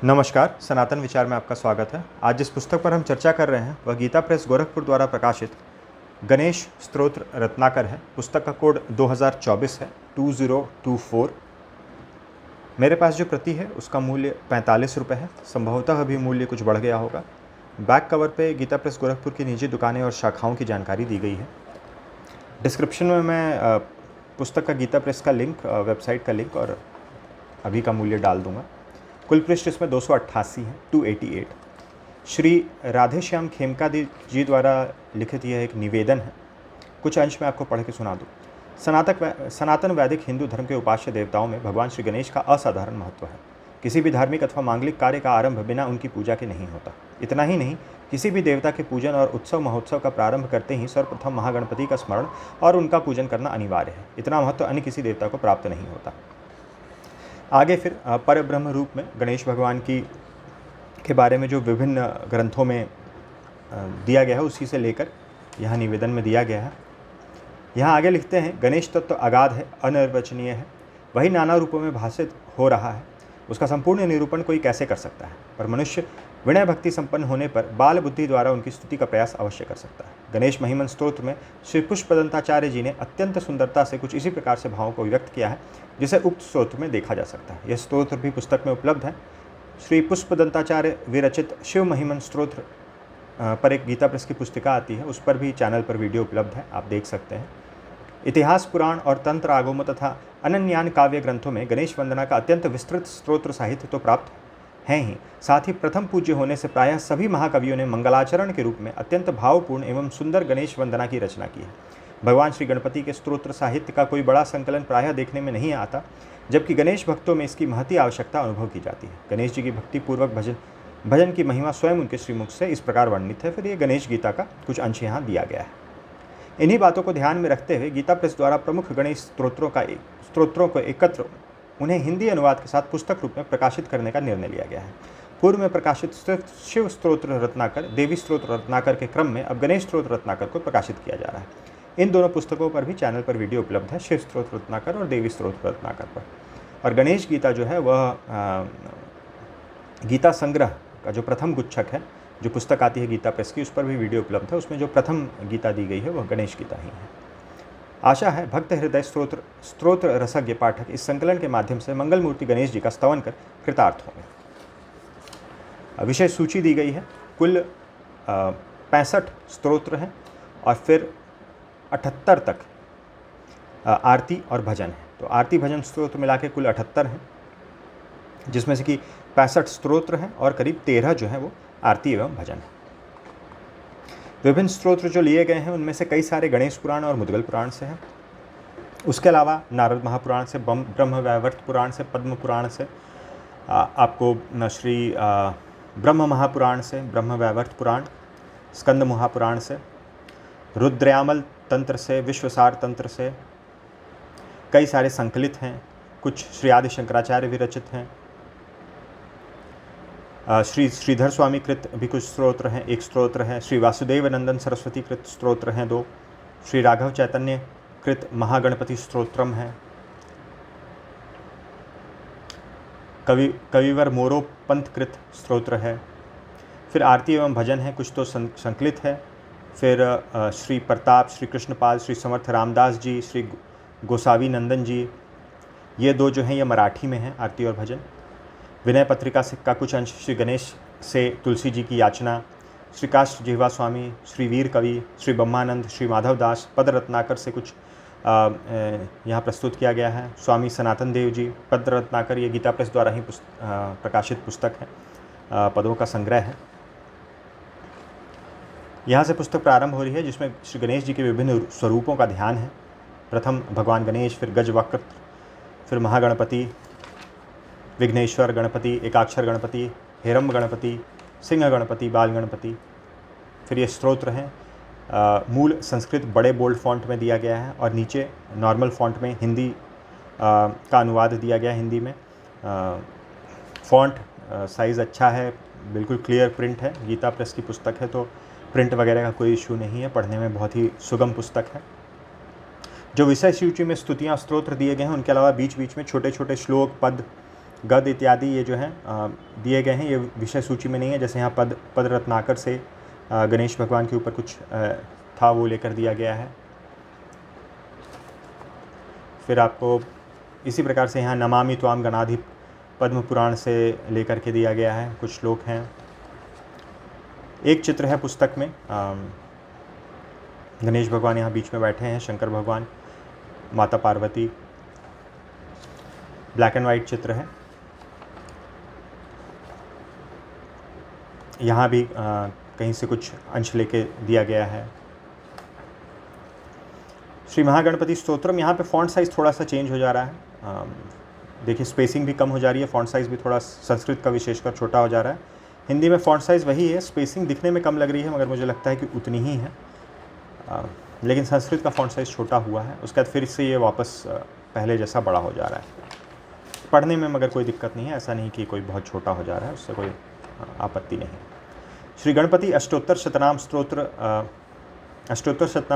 नमस्कार, सनातन विचार में आपका स्वागत है। आज जिस पुस्तक पर हम चर्चा कर रहे हैं वह गीता प्रेस गोरखपुर द्वारा प्रकाशित गणेश स्तोत्र रत्नाकर है। पुस्तक का कोड 2024 है 2024। मेरे पास जो प्रति है उसका मूल्य 45 रुपये है। संभवतः अभी मूल्य कुछ बढ़ गया होगा। बैक कवर पे गीता प्रेस गोरखपुर की निजी दुकानें और शाखाओं की जानकारी दी गई है। डिस्क्रिप्शन में मैं पुस्तक का गीता प्रेस का लिंक, वेबसाइट का लिंक और अभी का मूल्य डाल दूंगा। कुल पृष्ठ इसमें 288 है, 288। श्री राधेश्याम खेमका जी द्वारा लिखित यह एक निवेदन है। कुछ अंश मैं आपको पढ़ के सुना दूँ। सनातन वैदिक हिंदू धर्म के उपास्य देवताओं में भगवान श्री गणेश का असाधारण महत्व है। किसी भी धार्मिक अथवा मांगलिक कार्य का आरंभ बिना उनकी पूजा के नहीं होता। इतना ही नहीं, किसी भी देवता के पूजन और उत्सव महोत्सव का प्रारंभ करते ही सर्वप्रथम महागणपति का स्मरण और उनका पूजन करना अनिवार्य है। इतना महत्व अन्य किसी देवता को प्राप्त नहीं होता। आगे फिर पर ब्रह्म रूप में गणेश भगवान के बारे में जो विभिन्न ग्रंथों में दिया गया है उसी से लेकर यहाँ निवेदन में दिया गया है। यहाँ आगे लिखते हैं, गणेश तत्व अगाध है, अनिर्वचनीय है, वही नाना रूपों में भाषित हो रहा है। उसका संपूर्ण निरूपण कोई कैसे कर सकता है, पर मनुष्य विनय भक्ति संपन्न होने पर बाल बुद्धि द्वारा उनकी स्तुति का प्रयास अवश्य कर सकता है। गणेश महिमन स्तोत्र में श्री पुष्पदंताचार्य जी ने अत्यंत सुंदरता से कुछ इसी प्रकार से भावों को व्यक्त किया है जिसे उक्त स्तोत्र में देखा जा सकता है। यह स्तोत्र भी पुस्तक में उपलब्ध है। श्री पुष्पदंताचार्य विरचित शिव महिमन स्तोत्र पर एक गीता प्रेस की पुस्तिका आती है, उस पर भी चैनल पर वीडियो उपलब्ध है, आप देख सकते हैं। इतिहास, पुराण और तंत्र आगमों तथा अनन्यान काव्य ग्रंथों में गणेश वंदना का अत्यंत विस्तृत स्तोत्र साहित्य तो प्राप्त है ही, साथ ही प्रथम पूज्य होने से प्रायः सभी महाकवियों ने मंगलाचरण के रूप में अत्यंत भावपूर्ण एवं सुंदर गणेश वंदना की रचना की है। भगवान श्री गणपति के स्तोत्र साहित्य का कोई बड़ा संकलन प्रायः देखने में नहीं आता, जबकि गणेश भक्तों में इसकी महती आवश्यकता अनुभव की जाती है। गणेश जी की भक्ति पूर्वक भजन की महिमा स्वयं उनके श्रीमुख से इस प्रकार वर्णित है। फिर ये गणेश गीता का कुछ अंश यहाँ दिया गया है। इन्हीं बातों को ध्यान में रखते हुए गीता प्रेस द्वारा प्रमुख गणेश स्तोत्रों को एकत्र उन्हें हिंदी अनुवाद के साथ पुस्तक रूप में प्रकाशित करने का निर्णय लिया गया है। पूर्व में प्रकाशित शिव स्तोत्र रत्नाकर, देवी स्तोत्र रत्नाकर के क्रम में अब गणेश स्तोत्र रत्नाकर को प्रकाशित किया जा रहा है। इन दोनों पुस्तकों पर भी चैनल पर वीडियो उपलब्ध है, शिव स्तोत्र रत्नाकर और देवी स्तोत्र रत्नाकर पर। और गणेश गीता जो है वह गीता संग्रह का जो प्रथम गुच्छक है, जो पुस्तक आती है गीता प्रेस की, उस पर भी वीडियो उपलब्ध है। उसमें जो प्रथम गीता दी गई है वह गणेश गीता ही है। आशा है भक्त हृदय स्तोत्र रसज्ञ पाठक इस संकलन के माध्यम से मंगल मूर्ति गणेश जी का स्तवन कर कृतार्थ होंगे। विषय सूची दी गई है। कुल 65 स्तोत्र हैं और फिर 78 तक आरती और भजन है। तो आरती भजन स्तोत्र मिला के कुल 78 हैं, जिसमें से कि 65 स्तोत्र हैं और करीब 13 जो है वो आरती एवं भजन है। विभिन्न स्तोत्र जो लिए गए हैं उनमें से कई सारे गणेश पुराण और मुद्गल पुराण से हैं। उसके अलावा नारद महापुराण से, ब्रह्म वैवर्त पुराण से, पद्म पुराण से, आपको श्री ब्रह्म महापुराण से, ब्रह्म वैवर्त पुराण, स्कंद महापुराण से, रुद्रयामल तंत्र से, विश्वसार तंत्र से कई सारे संकलित हैं। कुछ श्री आदि शंकराचार्य विरचित हैं। श्री श्रीधर स्वामी कृत भी कुछ स्तोत्र हैं, एक स्तोत्र है। श्री वासुदेव नंदन सरस्वती कृत स्तोत्र हैं 2। श्री राघव चैतन्य कृत महागणपति स्तोत्रम है। कविवर मोरो पंथ कृत स्तोत्र है। फिर आरती एवं भजन है, कुछ तो संकलित है। फिर श्री प्रताप, श्री कृष्णपाल, श्री समर्थ रामदास जी, श्री गोसावी नंदन जी, ये 2 जो हैं ये मराठी में हैं, आरती और भजन। विनय पत्रिका से का कुछ अंश श्री गणेश से तुलसी जी की याचना, श्री काष्ठ जिह्वा स्वामी, श्री वीर कवि, श्री ब्रह्मानंद, श्री माधव दास, पद रत्नाकर से कुछ यहाँ प्रस्तुत किया गया है। स्वामी सनातन देव जी, पद रत्नाकर, ये गीता प्रेस द्वारा ही प्रकाशित पुस्तक है, पदों का संग्रह है। यहाँ से पुस्तक प्रारंभ हो रही है, जिसमें श्री गणेश जी के विभिन्न स्वरूपों का ध्यान है। प्रथम भगवान गणेश, फिर गजवक्र, फिर महागणपति, विघ्नेश्वर गणपति, एकाक्षर गणपति, हेरम्ब गणपति, सिंह गणपति, बाल गणपति। फिर ये स्तोत्र हैं। मूल संस्कृत बड़े बोल्ड फॉन्ट में दिया गया है और नीचे नॉर्मल फॉन्ट में हिंदी का अनुवाद दिया गया है। हिंदी में फॉन्ट साइज़ अच्छा है, बिल्कुल क्लियर प्रिंट है। गीता प्रेस की पुस्तक है तो प्रिंट वगैरह का कोई इशू नहीं है, पढ़ने में बहुत ही सुगम पुस्तक है। जो विषय सूची में स्तुतियाँ स्तोत्र दिए गए हैं, उनके अलावा बीच बीच में छोटे छोटे श्लोक, पद गद इत्यादि ये जो हैं दिए गए हैं, ये विषय सूची में नहीं है। जैसे यहाँ पद रत्नाकर से गणेश भगवान के ऊपर कुछ था वो लेकर दिया गया है। फिर आपको इसी प्रकार से यहाँ नमामि त्वाम गणाधिप पद्म पुराण से लेकर के दिया गया है, कुछ श्लोक हैं। एक चित्र है पुस्तक में, गणेश भगवान यहाँ बीच में बैठे हैं, शंकर भगवान, माता पार्वती, ब्लैक एंड वाइट चित्र है। यहाँ भी कहीं से कुछ अंश लेके दिया गया है। श्री महागणपति स्तोत्रम, यहाँ पे फॉन्ट साइज़ थोड़ा सा चेंज हो जा रहा है। देखिए स्पेसिंग भी कम हो जा रही है, फॉन्ट साइज़ भी थोड़ा संस्कृत का विशेषकर छोटा हो जा रहा है। हिंदी में फॉन्ट साइज़ वही है, स्पेसिंग दिखने में कम लग रही है मगर मुझे लगता है कि उतनी ही है। लेकिन संस्कृत का फॉन्ट साइज़ छोटा हुआ है, उसके बाद फिर से ये वापस पहले जैसा बड़ा हो जा रहा है। पढ़ने में मगर कोई दिक्कत नहीं है, ऐसा नहीं कि कोई बहुत छोटा हो जा रहा है, उससे कोई आपत्ति नहीं। श्री गणपति अष्टोत्तर शतनाम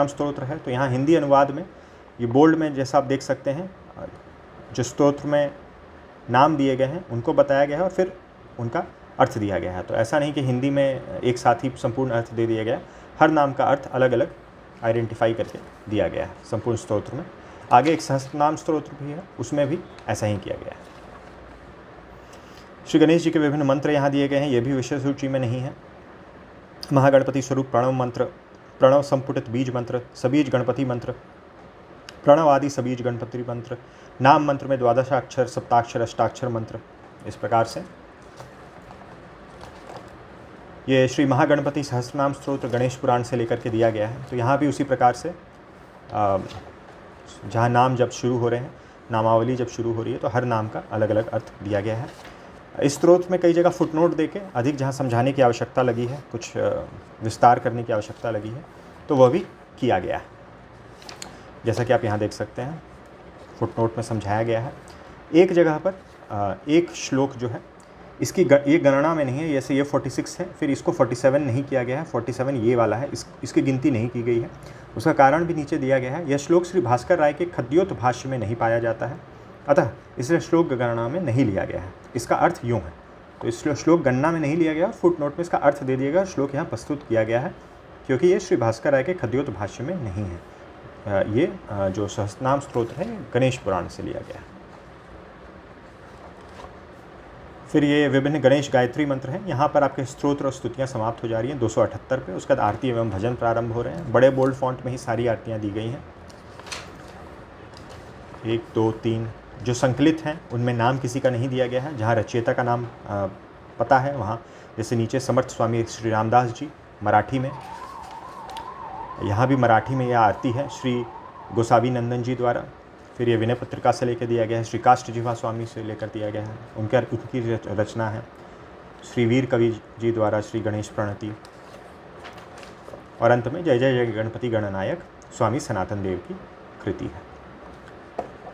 स्तोत्र है। तो यहाँ हिंदी अनुवाद में ये बोल्ड में जैसा आप देख सकते हैं, जो स्तोत्र में नाम दिए गए हैं उनको बताया गया है और फिर उनका अर्थ दिया गया है। तो ऐसा नहीं कि हिंदी में एक साथ ही संपूर्ण अर्थ दे दिया गया है, हर नाम का अर्थ अलग अलग आइडेंटिफाई करके दिया गया है संपूर्ण स्तोत्र में। आगे एक सहस्त्रनाम स्तोत्र भी है, उसमें भी ऐसा ही किया गया है। श्री गणेश जी के विभिन्न मंत्र यहाँ दिए गए हैं, ये भी विषय सूची में नहीं है। महागणपति स्वरूप प्रणव मंत्र, प्रणव संपुटित बीज मंत्र, सबीज गणपति मंत्र, प्रणव आदि सबीज गणपति मंत्र, नाम मंत्र में द्वादशाक्षर, सप्ताक्षर, अष्टाक्षर मंत्र, इस प्रकार से ये श्री महागणपति सहस्त्रनाम स्तोत्र गणेश पुराण से लेकर के दिया गया है। तो यहाँ भी उसी प्रकार से जहाँ नाम जब शुरू हो रहे हैं, नामावली जब शुरू हो रही है तो हर नाम का अलग अलग अर्थ दिया गया है। इस स्त्रोत में कई जगह फुटनोट देके अधिक जहाँ समझाने की आवश्यकता लगी है, कुछ विस्तार करने की आवश्यकता लगी है, तो वह भी किया गया है। जैसा कि आप यहाँ देख सकते हैं, फुटनोट में समझाया गया है। एक जगह पर एक श्लोक जो है इसकी ये गणना में नहीं है, जैसे ये 46 है, फिर इसको 47 नहीं किया गया है, 47 ये वाला है, इसकी गिनती नहीं की गई है। उसका कारण भी नीचे दिया गया है। यह श्लोक श्री भास्कर राय के खद्योत भाष्य में नहीं पाया जाता है, अतः इसलिए श्लोक गणना में नहीं लिया गया है। इसका अर्थ यूँ है, तो इस श्लोक गणना में नहीं लिया गया और फुटनोट में इसका अर्थ दे दिया गया। श्लोक यहाँ प्रस्तुत किया गया है क्योंकि ये श्री भास्कर राय के खद्योत भाष्य में नहीं है। ये जो सहस्त्रनाम स्तोत्र है गणेश पुराण से लिया गया है। फिर ये विभिन्न गणेश गायत्री मंत्र हैं। यहाँ पर आपके स्तोत्र और स्तुतियाँ समाप्त हो जा रही हैं 278 पे। उसके बाद आरती एवं भजन प्रारंभ हो रहे हैं। बड़े बोल्ड फॉन्ट में ही सारी आरतियाँ दी गई हैं। 1, 2, 3 जो संकलित हैं उनमें नाम किसी का नहीं दिया गया है। जहाँ रचयिता का नाम पता है वहाँ, जैसे नीचे समर्थ स्वामी श्री रामदास जी मराठी में, यहाँ भी मराठी में यह आरती है श्री गोसावी नंदन जी द्वारा। फिर ये विनय पत्रिका से लेकर दिया गया है, श्री काष्ठ जिह्वा स्वामी से लेकर दिया गया है, उनकी रचना है। श्री वीर कवि जी द्वारा श्री गणेश प्रणति, और अंत में जय जय जय गणपति गणनायक स्वामी सनातन देव की कृति है।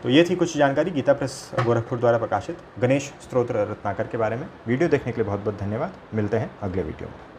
तो ये थी कुछ जानकारी गीता प्रेस गोरखपुर द्वारा प्रकाशित गणेश स्तोत्र रत्नाकर के बारे में। वीडियो देखने के लिए बहुत बहुत धन्यवाद। मिलते हैं अगले वीडियो में।